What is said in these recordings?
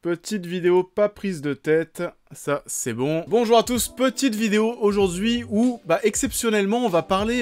Petite vidéo pas prise de tête, ça c'est bon. Bonjour à tous, petite vidéo aujourd'hui où, exceptionnellement, on va parler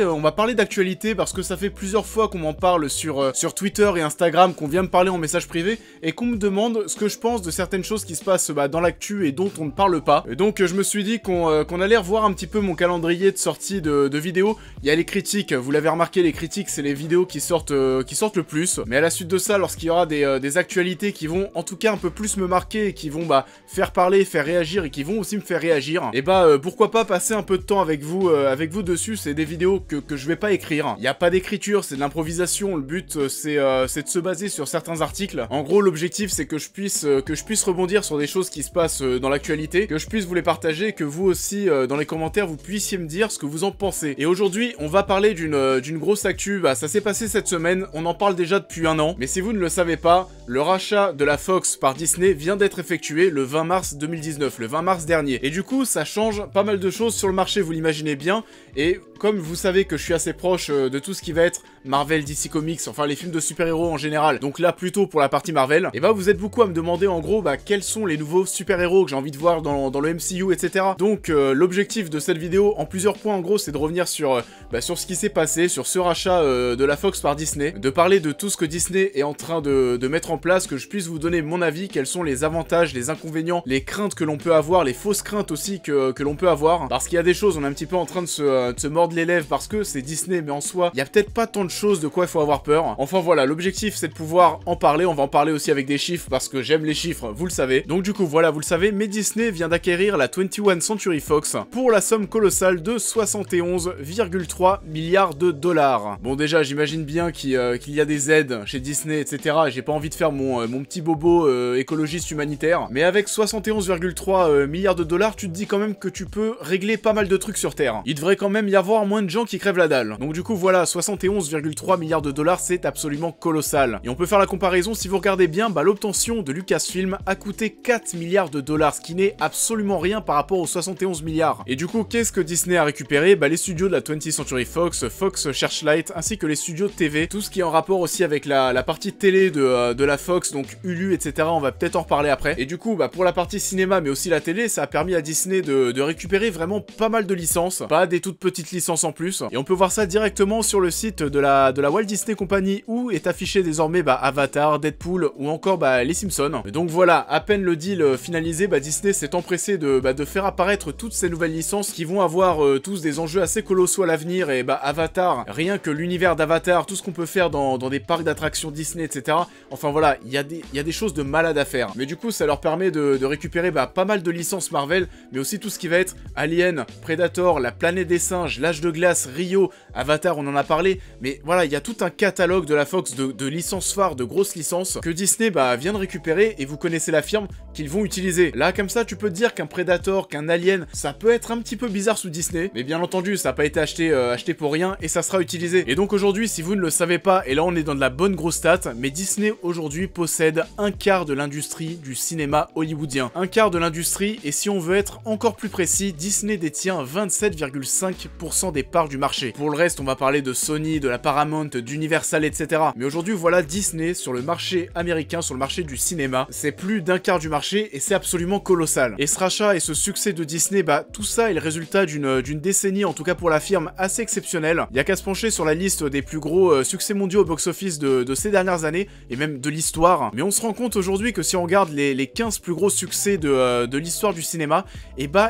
d'actualité parce que ça fait plusieurs fois qu'on m'en parle sur Twitter et Instagram, qu'on vient me parler en message privé et qu'on me demande ce que je pense de certaines choses qui se passent dans l'actu et dont on ne parle pas. Et donc je me suis dit qu'on allait revoir un petit peu mon calendrier de sortie de vidéos. Il y a les critiques, vous l'avez remarqué, les critiques c'est les vidéos qui sortent le plus. Mais à la suite de ça, lorsqu'il y aura des actualités qui vont en tout cas un peu plus me marquer et qui vont faire parler, faire réagir et qui vont aussi me faire réagir, et pourquoi pas passer un peu de temps avec vous dessus. C'est des vidéos que je vais pas écrire. Il n'y a pas d'écriture, c'est de l'improvisation. Le but c'est de se baser sur certains articles. En gros, l'objectif c'est que je puisse rebondir sur des choses qui se passent dans l'actualité, que je puisse vous les partager, que vous aussi dans les commentaires vous puissiez me dire ce que vous en pensez. Et aujourd'hui, on va parler d'une grosse actu. Ça s'est passé cette semaine, on en parle déjà depuis un an, mais si vous ne le savez pas, le rachat de la Fox par Disney vient d'être effectué le 20 mars 2019, le 20 mars dernier. Et du coup, ça change pas mal de choses sur le marché, vous l'imaginez bien. Et comme vous savez que je suis assez proche de tout ce qui va être Marvel, DC Comics, enfin les films de super-héros en général, donc là plutôt pour la partie Marvel, et vous êtes beaucoup à me demander en gros quels sont les nouveaux super-héros que j'ai envie de voir dans le MCU, etc. Donc l'objectif de cette vidéo, en plusieurs points en gros, c'est de revenir sur ce qui s'est passé, sur ce rachat de la Fox par Disney, de parler de tout ce que Disney est en train de mettre en place, que je puisse vous donner mon avis, quels sont les avantages, les inconvénients, les craintes que l'on peut avoir, les fausses craintes aussi que l'on peut avoir, parce qu'il y a des choses, on est un petit peu en train de se mordre les lèvres parce que c'est Disney, mais en soi, il y a peut-être pas tant de choses de quoi il faut avoir peur. Enfin voilà, l'objectif c'est de pouvoir en parler, on va en parler aussi avec des chiffres parce que j'aime les chiffres, vous le savez. Donc du coup voilà, vous le savez, mais Disney vient d'acquérir la 21st Century Fox pour la somme colossale de 71,3 milliards de dollars. Bon déjà, j'imagine bien qu'il y a des aides chez Disney, etc. J'ai pas envie de faire mon petit bobo écologiste humanitaire, mais avec 71,3 milliards de dollars, tu te dis quand même que tu peux régler pas mal de trucs sur Terre. Il devrait quand même y avoir moins de gens qui crèvent la dalle. Donc du coup voilà, 71,3 milliards de dollars, c'est absolument colossal. Et on peut faire la comparaison, si vous regardez bien, l'obtention de Lucasfilm a coûté 4 milliards de dollars, ce qui n'est absolument rien par rapport aux 71 milliards. Et du coup, qu'est-ce que Disney a récupéré? Les studios de la 20th Century Fox, Fox Searchlight, ainsi que les studios de TV, tout ce qui est en rapport aussi avec la partie télé de la Fox, donc Hulu, etc. On va peut-être en reparler après. Et du coup, pour la partie cinéma, mais aussi la télé, ça a permis à Disney de récupérer vraiment pas mal de licences, pas des toutes petites licences en plus. Et on peut voir ça directement sur le site de la Walt Disney Company, où est affiché désormais Avatar, Deadpool ou encore les Simpsons. Et donc voilà, à peine le deal finalisé, Disney s'est empressé de faire apparaître toutes ces nouvelles licences qui vont avoir tous des enjeux assez colossaux à l'avenir. Et Avatar, rien que l'univers d'Avatar, tout ce qu'on peut faire dans des parcs d'attractions Disney, etc. Enfin voilà, il y a des choses de malade à faire. Mais du coup, ça leur permet de récupérer pas mal de licences Marvel, mais aussi tout ce qui va être Alien, Predator, La Planète des Singes, L'Âge de Glace, Rio, Avatar, on en a parlé. Mais voilà, il y a tout un catalogue de la Fox de licences phares, de grosses licences que Disney vient de récupérer, et vous connaissez la firme qu'ils vont utiliser. Là, comme ça, tu peux te dire qu'un Predator, qu'un Alien, ça peut être un petit peu bizarre sous Disney, mais bien entendu, ça n'a pas été acheté pour rien, et ça sera utilisé. Et donc aujourd'hui, si vous ne le savez pas, et là on est dans de la bonne grosse stat, mais Disney aujourd'hui possède un quart de l'industrie du cinéma hollywoodien. Un quart de l'industrie, et si on veut être encore plus précis, Disney détient 27,5% des parts du marché. Pour le reste, on va parler de Sony, de la Paramount, d'Universal, etc. Mais aujourd'hui, voilà, Disney, sur le marché américain, sur le marché du cinéma, c'est plus d'un quart du marché, et c'est absolument colossal. Et ce rachat et ce succès de Disney, tout ça est le résultat d'une décennie, en tout cas pour la firme, assez exceptionnelle. Il y a qu'à se pencher sur la liste des plus gros succès mondiaux au box-office de ces dernières années, et même de l'histoire. Mais on se rend compte aujourd'hui que si on regarde les 15 plus gros succès de l'histoire du cinéma,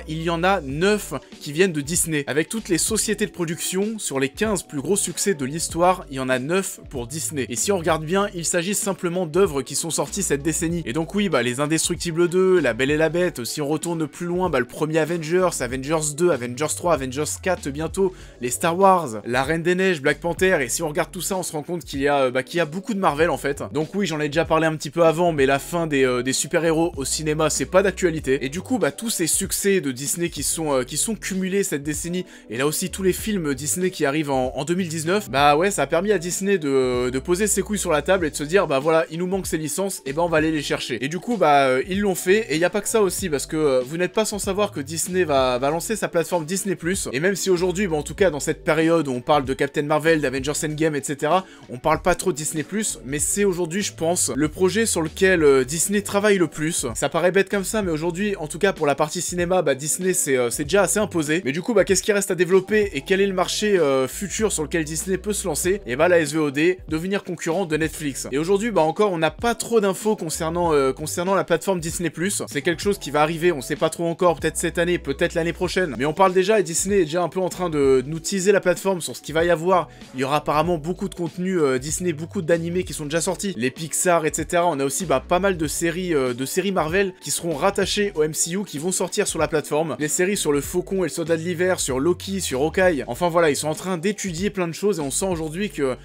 il y en a 9 qui viennent de Disney. Avec toutes les sociétés de production, sur les 15 plus gros succès de l'histoire, il y en a 9 pour Disney. Et si on regarde bien, il s'agit simplement d'œuvres qui sont sorties cette décennie. Et donc oui, les Indestructibles 2, La Belle et la Bête, si on retourne plus loin, le premier Avengers, Avengers 2, Avengers 3, Avengers 4 bientôt, les Star Wars, La Reine des Neiges, Black Panther, et si on regarde tout ça, on se rend compte qu'il y a beaucoup de Marvel en fait. Donc oui, j'en ai déjà parlé un petit peu avant, mais la fin des super-héros au cinéma, c'est pas d'actualité. Et du coup, tous ces succès de Disney qui sont cumulés cette décennie, et là aussi tous les films Disney qui arrivent en 2019, bah ouais, ça a permis à Disney de poser ses couilles sur la table et de se dire, bah voilà, il nous manque ces licences, et bah on va aller les chercher. Et du coup, bah ils l'ont fait, et il y a pas que ça aussi, parce que vous n'êtes pas sans savoir que Disney va lancer sa plateforme Disney+, et même si aujourd'hui, bah en tout cas dans cette période où on parle de Captain Marvel, d'Avengers Endgame, etc., on parle pas trop de Disney+, mais c'est aujourd'hui, je pense, le projet sur lequel Disney travaille le plus. Ça paraît bête comme ça, mais aujourd'hui, en tout cas pour la partie cinéma, bah Disney c'est déjà assez imposé. Mais du coup, bah qu'est-ce qui reste à développer et quel est le marché futur sur lequel Disney peut se lancer? Et bah la SVOD, devenir concurrent de Netflix. Et aujourd'hui, bah encore, on n'a pas trop d'infos concernant la plateforme Disney+. C'est quelque chose qui va arriver, on sait pas trop encore, peut-être cette année, peut-être l'année prochaine. Mais on parle déjà, et Disney est déjà un peu en train de nous teaser la plateforme sur ce qu'il va y avoir. Il y aura apparemment beaucoup de contenu Disney, beaucoup d'animés qui sont déjà sortis. Les Pixar, etc. On a aussi bah, pas mal de séries Marvel qui seront rattachées au MCU, qui vont sortir sur la plateforme. Des séries sur le Faucon et le Soldat de l'Hiver, sur Loki, sur Hawkeye. Enfin voilà, ils sont en train d'étudier plein de choses et on sent aujourd'hui que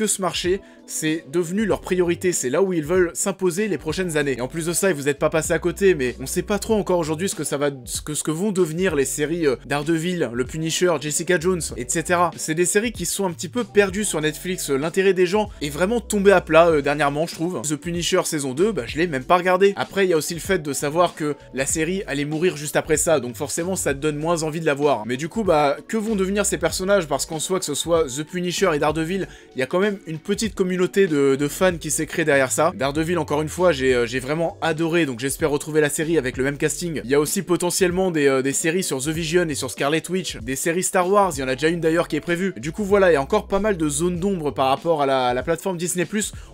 ce marché, c'est devenu leur priorité. C'est là où ils veulent s'imposer les prochaines années. Et en plus de ça, vous n'êtes pas passé à côté, mais on sait pas trop encore aujourd'hui ce que vont devenir les séries Daredevil, le Punisher, Jessica Jones, etc. C'est des séries qui sont un petit peu perdues sur Netflix. L'intérêt des gens est vraiment tombé à plat dernièrement, je trouve. The Punisher saison 2, bah je l'ai même pas regardé. Après, il y a aussi le fait de savoir que la série allait mourir juste après ça, donc forcément ça te donne moins envie de la voir. Mais du coup, bah que vont devenir ces personnages? Parce qu'en soi, que ce soit The Punisher et Daredevil, il y a quand même une petite communauté de fans qui s'est créée derrière ça. Daredevil, encore une fois, j'ai vraiment adoré, donc j'espère retrouver la série avec le même casting. Il y a aussi potentiellement des séries sur The Vision et sur Scarlet Witch, des séries Star Wars, il y en a déjà une d'ailleurs qui est prévue. Du coup voilà, il y a encore pas mal de zones d'ombre par rapport à la plateforme Disney+.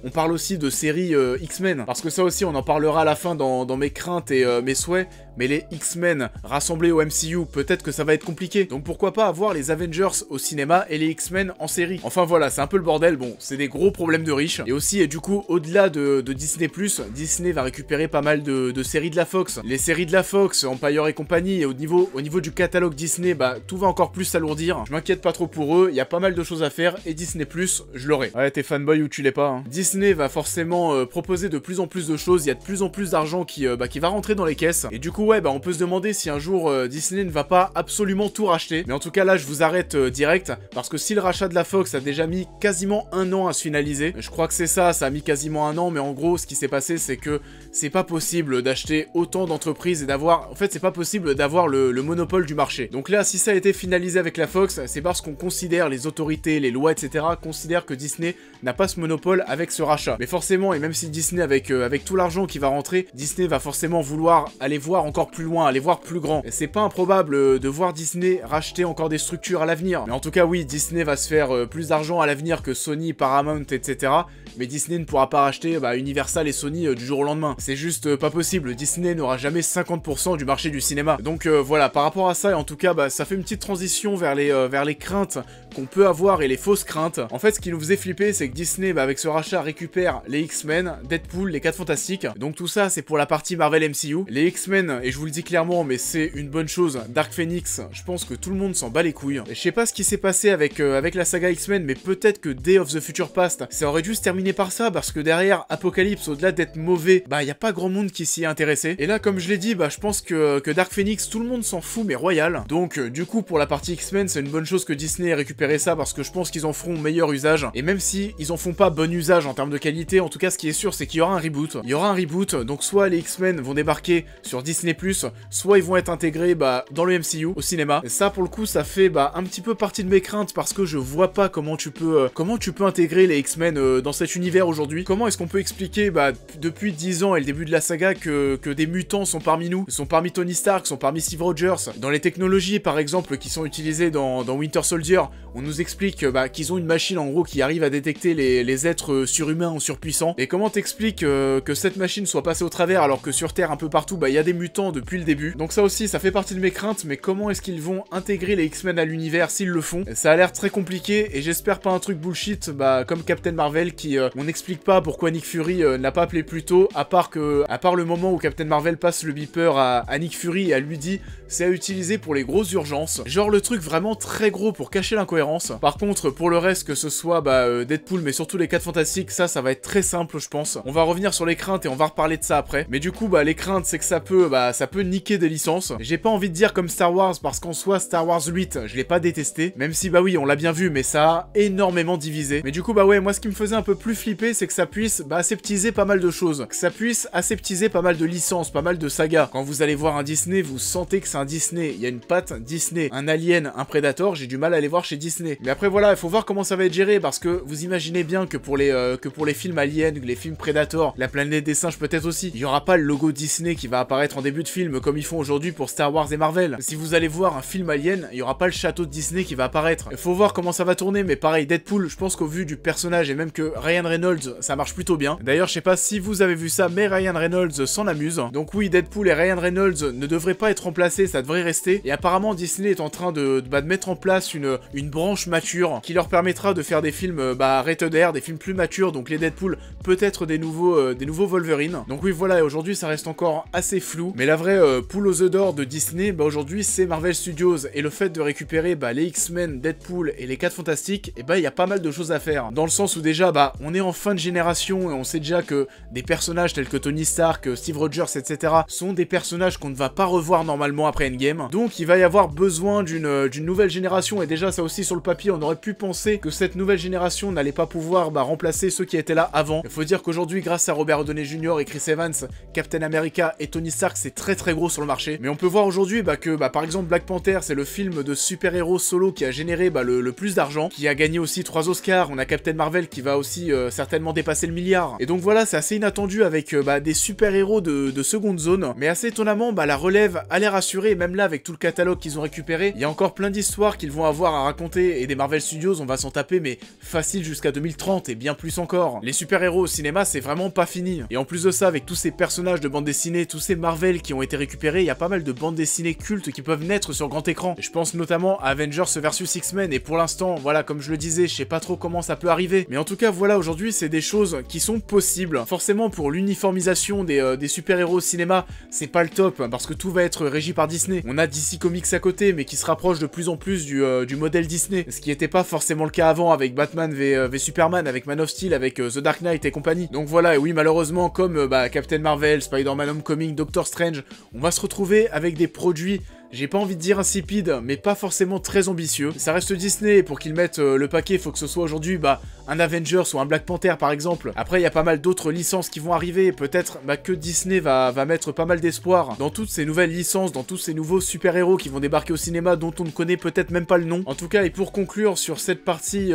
On parle aussi de séries X-Men, parce que ça aussi on en parlera à la fin dans mes craintes et mes souhaits, mais les X-Men rassemblés au MCU, peut-être que ça va être compliqué. Donc pourquoi pas avoir les Avengers au cinéma et les X-Men en série. Enfin voilà, c'est un peu le bordel, bon, c'est des gros problèmes de riches. Et aussi, et du coup, au-delà de Disney+, Disney va récupérer pas mal de séries de la Fox. Les séries de la Fox, Empire et compagnie, et au niveau du catalogue Disney, bah tout va encore plus s'alourdir. Je m'inquiète pas trop pour eux, il y a pas mal de choses à faire, et Disney+, je l'aurai. Ouais, t'es fanboy ou tu l'es pas, hein. Disney va forcément proposer de plus en plus de choses, il y a de plus en plus d'argent qui va rentrer dans les caisses. Et du coup, ouais, bah on peut se demander si un jour Disney ne va pas absolument tout racheter. Mais en tout cas, là, je vous arrête direct, parce que si le rachat de la Fox a déjà mis quasiment 1 an à se finaliser, je crois que c'est ça a mis quasiment 1 an, mais en gros, ce qui s'est passé, c'est que c'est pas possible d'acheter autant d'entreprises et d'avoir... En fait, c'est pas possible d'avoir le monopole du marché. Donc là, si ça a été finalisé avec la Fox, c'est parce qu'on considère, les autorités, les lois, etc., considèrent que Disney n'a pas ce monopole avec ce rachat. Mais forcément, et même si Disney, avec tout l'argent qui va rentrer, Disney va forcément vouloir aller voir encore plus loin, aller voir plus grand. C'est pas improbable de voir Disney racheter encore des structures à l'avenir. Mais en tout cas, oui, Disney va se faire plus d'argent à l'avenir que Sony, Paramount, etc. Mais Disney ne pourra pas racheter Universal et Sony du jour au lendemain. C'est juste pas possible. Disney n'aura jamais 50% du marché du cinéma. Donc voilà, par rapport à ça, et en tout cas, ça fait une petite transition vers les craintes qu'on peut avoir et les fausses craintes. En fait, ce qui nous faisait flipper, c'est que Disney, avec ce rachat, récupère les X-Men, Deadpool, les 4 Fantastiques. Donc tout ça, c'est pour la partie Marvel MCU. Les X-Men, et je vous le dis clairement, mais c'est une bonne chose. Dark Phoenix, je pense que tout le monde s'en bat les couilles. Et je sais pas ce qui s'est passé avec la saga X-Men, mais peut-être que Day of the Future Past, ça aurait dû se terminer par ça, parce que derrière Apocalypse, au-delà d'être mauvais, y a pas grand monde qui s'y est intéressé. Et là, comme je l'ai dit, je pense que Dark Phoenix, tout le monde s'en fout, mais royal. Donc du coup, pour la partie X-Men, c'est une bonne chose que Disney ait récupéré ça, parce que je pense qu'ils en feront meilleur usage. Et même si ils en font pas bon usage en termes de qualité, en tout cas, ce qui est sûr, c'est qu'il y aura un reboot. Il y aura un reboot, donc soit les X-Men vont débarquer sur Disney+, soit ils vont être intégrés dans le MCU, au cinéma. Et ça, pour le coup, ça fait un petit peu partie de mes craintes, parce que je vois pas comment tu peux intégrer les X-Men dans cet univers aujourd'hui. Comment est-ce qu'on peut expliquer, depuis 10 ans et le début de la saga, que des mutants sont parmi nous, sont parmi Tony Stark, sont parmi Steve Rogers. Dans les technologies, par exemple, qui sont utilisées dans Winter Soldier, on nous explique qu'ils ont une machine, en gros, qui arrive à détecter les êtres surhumains ou surpuissants. Et comment t'expliques que cette machine soit passée au travers, alors que sur Terre, un peu partout, il y a des mutants depuis le début. Donc ça aussi, ça fait partie de mes craintes, mais comment est-ce qu'ils vont intégrer les X-Men à l'univers s'ils le font? Ça a l'air très compliqué, et j'espère pas un truc bullshit, comme Captain Marvel qui on n'explique pas pourquoi Nick Fury n'a pas appelé plus tôt, à part le moment où Captain Marvel passe le beeper à Nick Fury et elle lui dit c'est à utiliser pour les grosses urgences. Genre le truc vraiment très gros pour cacher l'incohérence. Par contre, pour le reste, que ce soit Deadpool, mais surtout les 4 Fantastiques, ça va être très simple, je pense. On va revenir sur les craintes et on va reparler de ça après. Mais du coup, les craintes, c'est que ça peut niquer des licences. J'ai pas envie de dire comme Star Wars, parce qu'en soi, Star Wars 8, je l'ai pas détesté. Même si, oui, on l'a bien vu, mais ça a énormément divisé. Mais du coup, ouais, moi, ce qui me faisait un peu plus flipper, c'est que ça puisse, aseptiser pas mal de choses. Que ça puisse aseptiser pas mal de licences, pas mal de sagas. Quand vous allez voir un Disney, vous sentez que c'est un Disney. Il y a une patte Disney. Un Alien, un Predator, j'ai du mal à les voir chez Disney. Mais après, voilà, il faut voir comment ça va être géré, parce que vous imaginez bien que pour les films Alien, les films Predator, la planète des singes peut-être aussi, il y aura pas le logo Disney qui va apparaître en début de film, comme ils font aujourd'hui pour Star Wars et Marvel. Si vous allez voir un film Alien, il y aura pas le château de Disney qui va apparaître. Il faut voir comment ça va tourner, mais pareil, Deadpool, je pense qu'au vu du personnage et même que Ryan Reynolds, ça marche plutôt bien. D'ailleurs, je sais pas si vous avez vu ça, mais Ryan Reynolds s'en amuse. Donc oui, Deadpool et Ryan Reynolds ne devraient pas être remplacés, ça devrait rester. Et apparemment, Disney est en train de mettre en place une branche mature qui leur permettra de faire des films rated R, des films plus matures, donc les Deadpool, peut-être des nouveaux Wolverine. Donc oui, voilà, aujourd'hui ça reste encore assez flou, mais la vraie poule aux œufs d'or de Disney, aujourd'hui c'est Marvel Studios, et le fait de récupérer les X-Men, Deadpool et les 4 Fantastiques, et il y a pas mal de choses à faire, dans le sens où déjà, on est en fin de génération, et on sait déjà que des personnages tels que Tony Stark, Steve Rogers, etc., sont des personnages qu'on ne va pas revoir normalement après Endgame, donc il va y avoir besoin d'une nouvelle génération, et déjà ça aussi sur le papier, on aurait pu penser que cette nouvelle génération n'allait pas pouvoir remplacer ceux qui étaient là avant. Il faut dire qu'aujourd'hui, grâce à Robert Downey Jr. et Chris Evans, Captain America et Tony Stark, c'est très très gros sur le marché. Mais on peut voir aujourd'hui que par exemple Black Panther, c'est le film de super-héros solo qui a généré le plus d'argent, qui a gagné aussi 3 Oscars. On a Captain Marvel qui va aussi certainement dépasser le milliard. Et donc voilà, c'est assez inattendu avec des super-héros de seconde zone. Mais assez étonnamment, la relève a l'air assurée, et même là avec tout le catalogue qu'ils ont récupéré, il y a encore plein d'histoires qu'ils vont avoir à raconter, et des Marvel Studios, on va s'en taper, mais facile jusqu'à 2030 et bien plus encore. Les super-héros au cinéma, c'est vraiment pas fini. Et en plus de ça, avec tous ces personnages de bande dessinée, tous ces Marvel qui ont été récupérés, il y a pas mal de bandes dessinées cultes qui peuvent naître sur grand écran. Et je pense notamment à Avengers vs X-Men, et pour l'instant, voilà, comme je le disais, je sais pas trop comment ça peut arriver. Mais en tout cas, voilà, aujourd'hui, c'est des choses qui sont possibles. Forcément, pour l'uniformisation des super-héros au cinéma, c'est pas le top, parce que tout va être régi par Disney. On a DC Comics à côté, mais qui se rapproche de plus en plus du modèle Disney, ce qui était pas forcément le cas avant avec Batman v Superman, avec Man of Steel, avec The Dark Knight et compagnie. Donc voilà, et oui, malheureusement, comme Captain Marvel, Spider-Man Homecoming, Doctor Strange, on va se retrouver avec des produits, j'ai pas envie de dire insipide, mais pas forcément très ambitieux. Ça reste Disney, et pour qu'ils mettent le paquet, il faut que ce soit aujourd'hui un Avengers ou un Black Panther par exemple. Après, il y a pas mal d'autres licences qui vont arriver, peut-être que Disney va mettre pas mal d'espoir dans toutes ces nouvelles licences, dans tous ces nouveaux super-héros qui vont débarquer au cinéma, dont on ne connaît peut-être même pas le nom. En tout cas, et pour conclure sur cette partie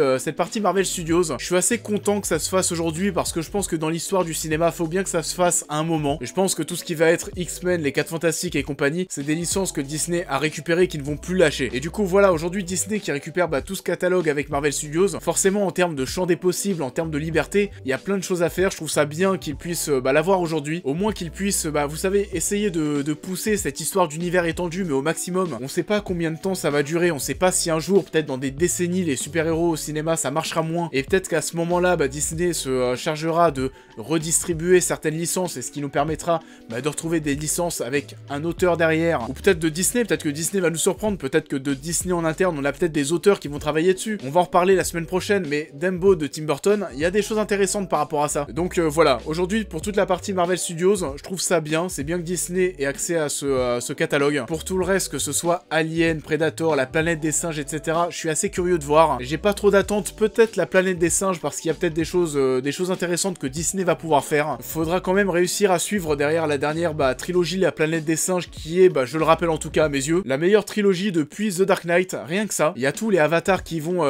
Marvel Studios, je suis assez content que ça se fasse aujourd'hui, parce que je pense que dans l'histoire du cinéma, faut bien que ça se fasse à un moment. Et je pense que tout ce qui va être X-Men, les 4 Fantastiques et compagnie, c'est des licences que Disney a récupérées, qui ne vont plus lâcher. Et du coup, voilà, aujourd'hui Disney qui récupère tout ce catalogue avec Marvel Studios, forcément en termes de champ des possibles, en termes de liberté, il y a plein de choses à faire. Je trouve ça bien qu'ils puissent l'avoir aujourd'hui, au moins qu'ils puissent, vous savez, essayer de pousser cette histoire d'univers étendu, mais au maximum. On sait pas combien de temps ça va durer, on sait pas si un jour, peut-être dans des décennies, les super-héros au cinéma, ça marchera moins, et peut-être qu'à ce moment-là, Disney se chargera de redistribuer certaines licences, et ce qui nous permettra de retrouver des licences avec un auteur derrière, ou peut-être de Disney, peut-être que Disney va nous surprendre, peut-être que de Disney en interne, on a peut-être des auteurs qui vont travailler dessus. On va en reparler la semaine prochaine, mais Dumbo de Tim Burton, il y a des choses intéressantes par rapport à ça. Donc voilà, aujourd'hui, pour toute la partie Marvel Studios, je trouve ça bien, c'est bien que Disney ait accès à ce catalogue. Pour tout le reste, que ce soit Alien, Predator, la planète des singes, etc., je suis assez curieux de voir. J'ai pas trop d'attentes, peut-être la planète des singes, parce qu'il y a peut-être des choses intéressantes que Disney va pouvoir faire. Faudra quand même réussir à suivre derrière la dernière trilogie, la planète des singes, qui est, je le rappelle en tout cas à mes yeux, la meilleure trilogie depuis The Dark Knight, rien que ça. Il y a tous les avatars qui vont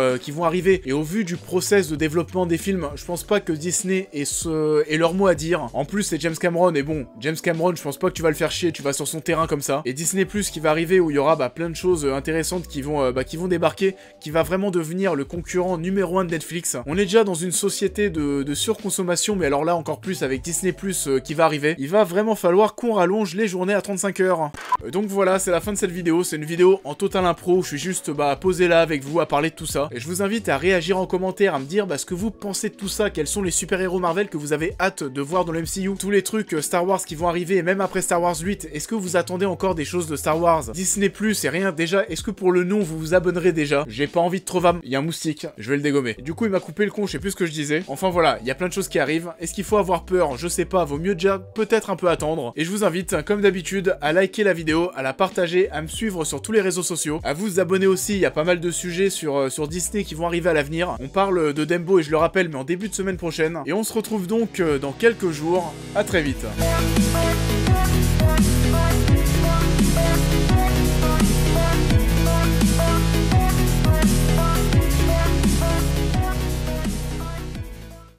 arriver, et au vu du process de développement des films, je pense pas que Disney ait leur mot à dire. En plus, c'est James Cameron, et bon, James Cameron, je pense pas que tu vas le faire chier, tu vas sur son terrain comme ça. Et Disney Plus qui va arriver, où il y aura plein de choses intéressantes qui vont débarquer, qui va vraiment devenir le concurrent numéro 1 de Netflix. On est déjà dans une société de surconsommation, mais alors là encore plus avec Disney Plus qui va arriver. Il va vraiment falloir qu'on rallonge les journées à 35 heures. Donc voilà, c'est la la fin de cette vidéo. C'est une vidéo en total impro, je suis juste posé là avec vous à parler de tout ça. Et je vous invite à réagir en commentaire, à me dire ce que vous pensez de tout ça, quels sont les super-héros Marvel que vous avez hâte de voir dans le MCU, tous les trucs Star Wars qui vont arriver, et même après Star Wars 8, est-ce que vous attendez encore des choses de Star Wars? Disney Plus et rien, déjà, est-ce que pour le nom vous vous abonnerez déjà? J'ai pas envie de trop il y a un moustique, je vais le dégommer. Et du coup il m'a coupé le con, je sais plus ce que je disais. Enfin voilà, il y a plein de choses qui arrivent. Est-ce qu'il faut avoir peur? Je sais pas, vaut mieux déjà peut-être un peu attendre. Et je vous invite, comme d'habitude, à liker la vidéo, à la partager, à me suivre sur tous les réseaux sociaux, à vous abonner aussi, il y a pas mal de sujets sur Disney qui vont arriver à l'avenir. On parle de Dembo et je le rappelle, mais en début de semaine prochaine. Et on se retrouve donc dans quelques jours. À très vite.